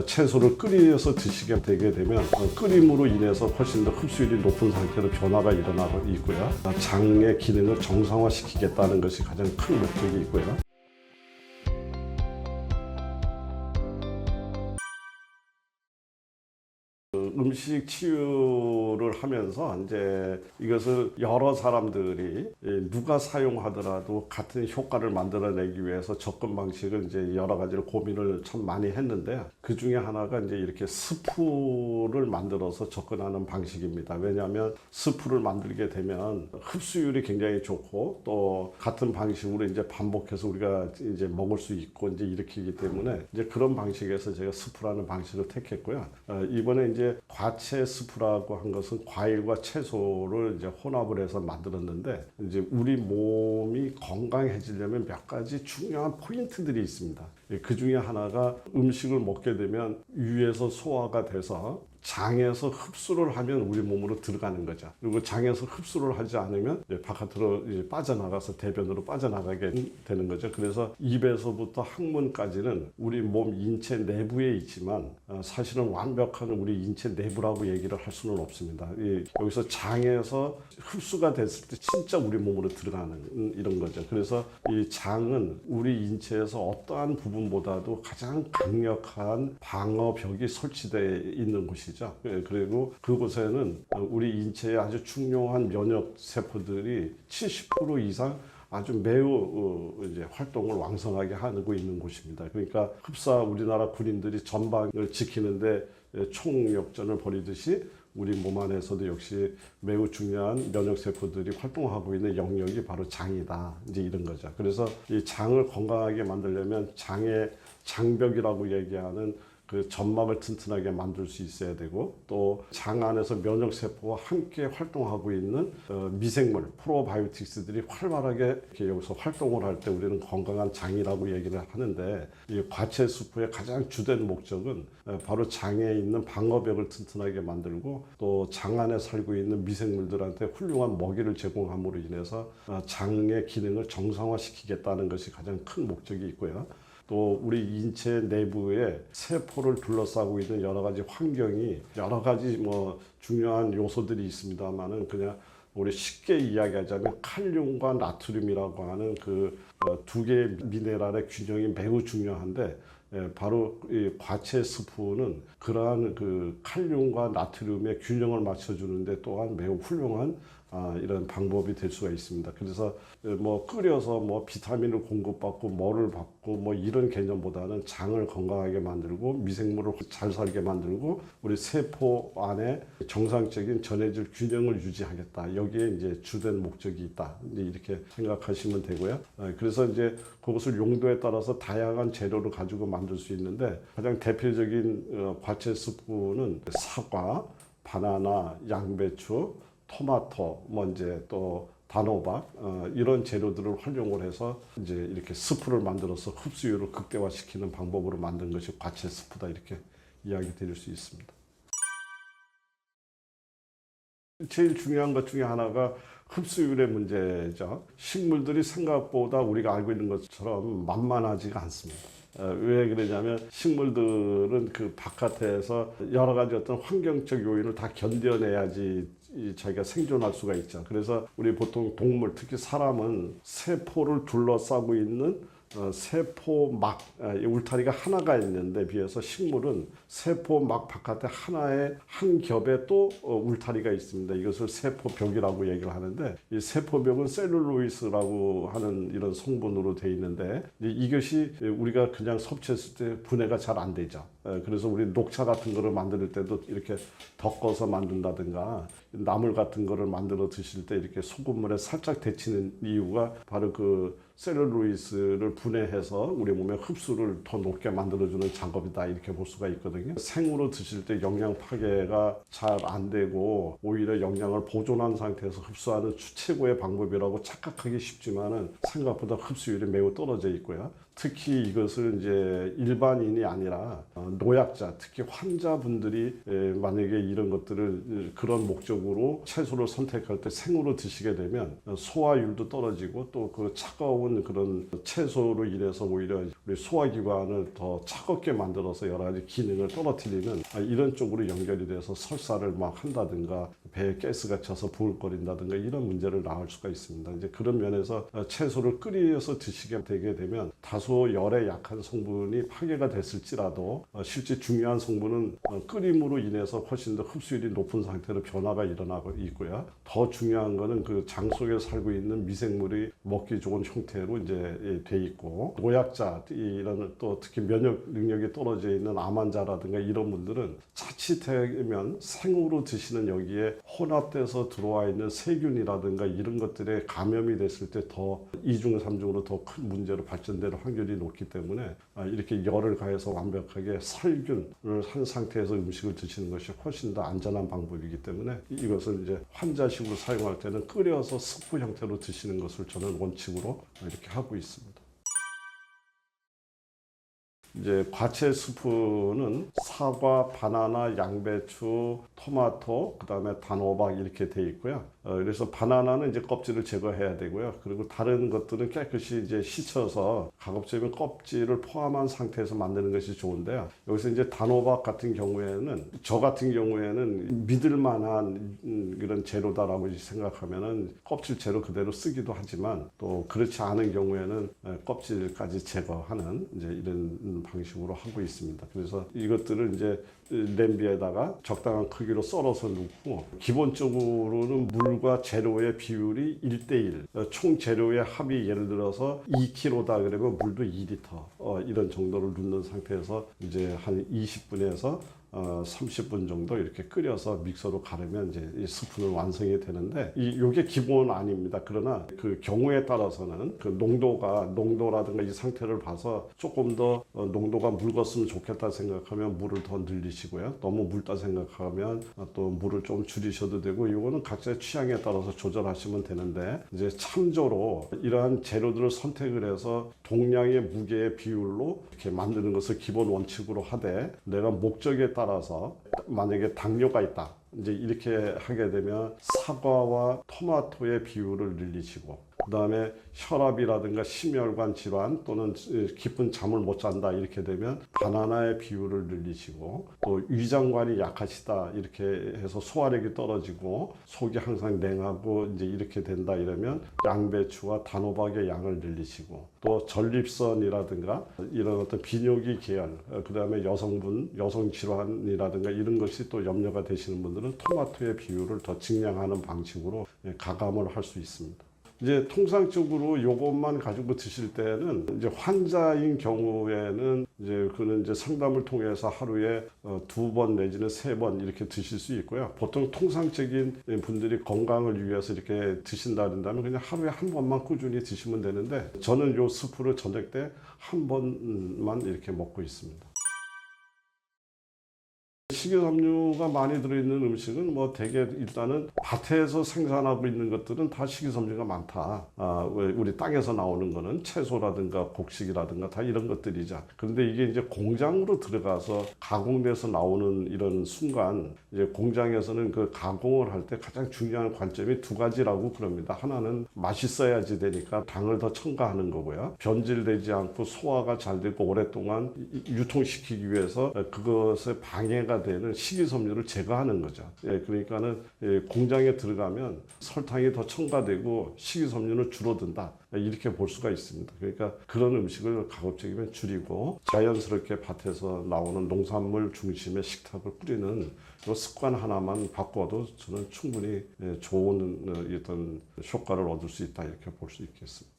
채소를 끓여서 드시게 되게 되면 끓임으로 인해서 훨씬 더 흡수율이 높은 상태로 변화가 일어나고 있고요. 장의 기능을 정상화시키겠다는 것이 가장 큰 목적이 있고요. 음식 치유를 하면서 이제 이것을 여러 사람들이 누가 사용하더라도 같은 효과를 만들어내기 위해서 접근 방식을 이제 여러 가지를 고민을 참 많이 했는데, 그 중에 하나가 이제 이렇게 스프를 만들어서 접근하는 방식입니다. 왜냐하면 스프를 만들게 되면 흡수율이 굉장히 좋고 또 같은 방식으로 이제 반복해서 우리가 이제 먹을 수 있고 이제 일으키기 때문에 이제 그런 방식에서 제가 스프라는 방식을 택했고요. 이번에 이제 과채 스프라고 한 것은 과일과 채소를 이제 혼합을 해서 만들었는데, 이제 우리 몸이 건강해지려면 몇 가지 중요한 포인트들이 있습니다. 그 중에 하나가 음식을 먹게 되면 위에서 소화가 돼서 장에서 흡수를 하면 우리 몸으로 들어가는 거죠. 그리고 장에서 흡수를 하지 않으면 바깥으로 빠져나가서 대변으로 빠져나가게 되는 거죠. 그래서 입에서부터 항문까지는 우리 몸 인체 내부에 있지만 사실은 완벽한 우리 인체 내부라고 얘기를 할 수는 없습니다. 여기서 장에서 흡수가 됐을 때 진짜 우리 몸으로 들어가는 이런 거죠. 그래서 이 장은 우리 인체에서 어떠한 부분보다도 가장 강력한 방어벽이 설치되어 있는 곳이죠. 그리고 그곳에는 우리 인체에 아주 중요한 면역 세포들이 70% 이상 아주 매우 이제 활동을 왕성하게 하고 있는 곳입니다. 그러니까 흡사 우리나라 군인들이 전방을 지키는데 총력전을 벌이듯이 우리 몸 안에서도 역시 매우 중요한 면역 세포들이 활동하고 있는 영역이 바로 장이다. 이제 이런 거죠. 그래서 이 장을 건강하게 만들려면 장벽이라고 얘기하는 그 점막을 튼튼하게 만들 수 있어야 되고, 또 장 안에서 면역세포와 함께 활동하고 있는 미생물, 프로바이오틱스들이 활발하게 이렇게 여기서 활동을 할 때 우리는 건강한 장이라고 얘기를 하는데, 이 과채 스프의 가장 주된 목적은 바로 장에 있는 방어벽을 튼튼하게 만들고 또 장 안에 살고 있는 미생물들한테 훌륭한 먹이를 제공함으로 인해서 장의 기능을 정상화시키겠다는 것이 가장 큰 목적이 있고요. 또 우리 인체 내부에 세포를 둘러싸고 있는 여러 가지 환경이 여러 가지 뭐 중요한 요소들이 있습니다만은, 그냥 우리 쉽게 이야기하자면 칼륨과 나트륨이라고 하는 그 두 개의 미네랄의 균형이 매우 중요한데, 바로 이 과채 스프는 그러한 그 칼륨과 나트륨의 균형을 맞춰주는데 또한 매우 훌륭한 이런 방법이 될 수가 있습니다. 그래서 뭐 끓여서 뭐 비타민을 공급받고 뭐를 받고 뭐 이런 개념보다는 장을 건강하게 만들고 미생물을 잘 살게 만들고 우리 세포 안에 정상적인 전해질 균형을 유지하겠다. 여기에 이제 주된 목적이 있다. 이제 이렇게 생각하시면 되고요. 그래서 이제 그것을 용도에 따라서 다양한 재료를 가지고 만들 수 있는데, 가장 대표적인 과채 스프는 사과, 바나나, 양배추, 토마토, 뭐 이제 또 단호박 이런 재료들을 활용을 해서 이제 이렇게 스프를 만들어서 흡수율을 극대화시키는 방법으로 만든 것이 과채 스프다, 이렇게 이야기 드릴 수 있습니다. 제일 중요한 것 중에 하나가 흡수율의 문제죠. 식물들이 생각보다 우리가 알고 있는 것처럼 만만하지가 않습니다. 왜 그러냐면 식물들은 그 바깥에서 여러 가지 어떤 환경적 요인을 다 견뎌내야지 자기가 생존할 수가 있죠. 그래서 우리 보통 동물, 특히 사람은 세포를 둘러싸고 있는 세포막, 울타리가 하나가 있는데 비해서 식물은 세포막 바깥에 하나의 한 겹에 또 울타리가 있습니다. 이것을 세포벽이라고 얘기를 하는데, 이 세포벽은 셀룰로이스라고 하는 이런 성분으로 되어 있는데, 이것이 우리가 그냥 섭취했을 때 분해가 잘 안 되죠. 그래서 우리 녹차 같은 거를 만들 때도 이렇게 덮어서 만든다든가, 나물 같은 거를 만들어 드실 때 이렇게 소금물에 살짝 데치는 이유가 바로 그 셀룰로이스를 분해해서 우리 몸의 흡수를 더 높게 만들어주는 작업이다, 이렇게 볼 수가 있거든요. 생으로 드실 때 영양 파괴가 잘 안 되고 오히려 영양을 보존한 상태에서 흡수하는 최고의 방법이라고 착각하기 쉽지만은 생각보다 흡수율이 매우 떨어져 있고요. 특히 이것을 이제 일반인이 아니라 노약자, 특히 환자분들이 만약에 이런 것들을 그런 목적으로 채소를 선택할 때 생으로 드시게 되면 소화율도 떨어지고 또 그 차가운 그런 채소로 인해서 오히려 우리 소화기관을 더 차갑게 만들어서 여러 가지 기능을 떨어뜨리는 이런 쪽으로 연결이 돼서 설사를 막 한다든가 배에 가스가 차서 부을거린다든가 이런 문제를 낳을 수가 있습니다. 이제 그런 면에서 채소를 끓여서 드시게 되게 되면 다소 열에 약한 성분이 파괴가 됐을지라도 실제 중요한 성분은 끓임으로 인해서 훨씬 더 흡수율이 높은 상태로 변화가 일어나고 있고요. 더 중요한 거는 그 장 속에 살고 있는 미생물이 먹기 좋은 형태로 이제 돼 있고, 노약자 이런 또 특히 면역 능력이 떨어져 있는 암 환자라든가 이런 분들은 자칫하면 생으로 드시는 여기에 혼합돼서 들어와 있는 세균이라든가 이런 것들에 감염이 됐을 때 더 2중, 3중으로 더 큰 문제로 발전될 확률이 높기 때문에 이렇게 열을 가해서 완벽하게 살균을 한 상태에서 음식을 드시는 것이 훨씬 더 안전한 방법이기 때문에 이것을 이제 환자식으로 사용할 때는 끓여서 스프 형태로 드시는 것을 저는 원칙으로 이렇게 하고 있습니다. 이제 과채 스프는 사과, 바나나, 양배추, 토마토, 그다음에 단호박 이렇게 돼 있고요. 그래서 바나나는 이제 껍질을 제거해야 되고요. 그리고 다른 것들은 깨끗이 이제 씻어서 가급적이면 껍질을 포함한 상태에서 만드는 것이 좋은데요. 여기서 이제 단호박 같은 경우에는 저 같은 경우에는 믿을 만한 그런 재료다라고 생각하면은 껍질 재료 그대로 쓰기도 하지만 또 그렇지 않은 경우에는 껍질까지 제거하는 이제 이런 방식으로 하고 있습니다. 그래서 이것들을 이제 냄비에다가 적당한 크기로 썰어서 넣고, 기본적으로는 물과 재료의 비율이 1대1, 총 재료의 합이 예를 들어서 2kg다 그러면 물도 2리터 이런 정도를 넣는 상태에서 이제 한 20분에서 30분 정도 이렇게 끓여서 믹서로 가르면 이제 이 스프는 완성이 되는데, 요게 기본 아닙니다. 그러나 그 경우에 따라서는 그 농도라든가 이 상태를 봐서 조금 더 농도가 묽었으면 좋겠다 생각하면 물을 더 늘리시고요. 너무 묽다 생각하면 또 물을 좀 줄이셔도 되고, 이거는 각자의 취향에 따라서 조절하시면 되는데, 이제 참조로 이러한 재료들을 선택을 해서 동량의 무게의 비율로 이렇게 만드는 것을 기본 원칙으로 하되, 내가 목적에 따라서 만약에 당뇨가 있다, 이제 이렇게 하게 되면 사과와 토마토의 비율을 늘리시고, 그 다음에 혈압이라든가 심혈관 질환 또는 깊은 잠을 못 잔다 이렇게 되면 바나나의 비율을 늘리시고, 또 위장관이 약하시다 이렇게 해서 소화력이 떨어지고 속이 항상 냉하고 이제 이렇게 된다 이러면 양배추와 단호박의 양을 늘리시고, 또 전립선이라든가 이런 어떤 비뇨기 계열, 그 다음에 여성 질환이라든가 이런 것이 또 염려가 되시는 분들은 토마토의 비율을 더 증량하는 방식으로 가감을 할 수 있습니다. 이제 통상적으로 요것만 가지고 드실 때는 이제 환자인 경우에는 이제 그는 이제 상담을 통해서 하루에 2번 내지는 3번 이렇게 드실 수 있고요. 보통 통상적인 분들이 건강을 위해서 이렇게 드신다 그런다면 그냥 하루에 한 번만 꾸준히 드시면 되는데, 저는 요 스프를 저녁 때 한 번만 이렇게 먹고 있습니다. 식이섬유가 많이 들어있는 음식은 뭐 대개 일단은 밭에서 생산하고 있는 것들은 다 식이섬유가 많다. 우리 땅에서 나오는 거는 채소라든가 곡식이라든가 다 이런 것들이죠. 그런데 이게 이제 공장으로 들어가서 가공돼서 나오는 이런 순간, 이제 공장에서는 그 가공을 할 때 가장 중요한 관점이 2가지라고 그럽니다. 하나는 맛있어야지 되니까 당을 더 첨가하는 거고요. 변질되지 않고 소화가 잘 되고 오랫동안 유통시키기 위해서 그것에 방해가 되는 식이섬유를 제거하는 거죠. 그러니까는 공장에 들어가면 설탕이 더 첨가되고 식이섬유는 줄어든다, 이렇게 볼 수가 있습니다. 그러니까 그런 음식을 가급적이면 줄이고 자연스럽게 밭에서 나오는 농산물 중심의 식탁을 꾸리는 이 습관 하나만 바꿔도 저는 충분히 좋은 어떤 효과를 얻을 수 있다, 이렇게 볼 수 있겠습니다.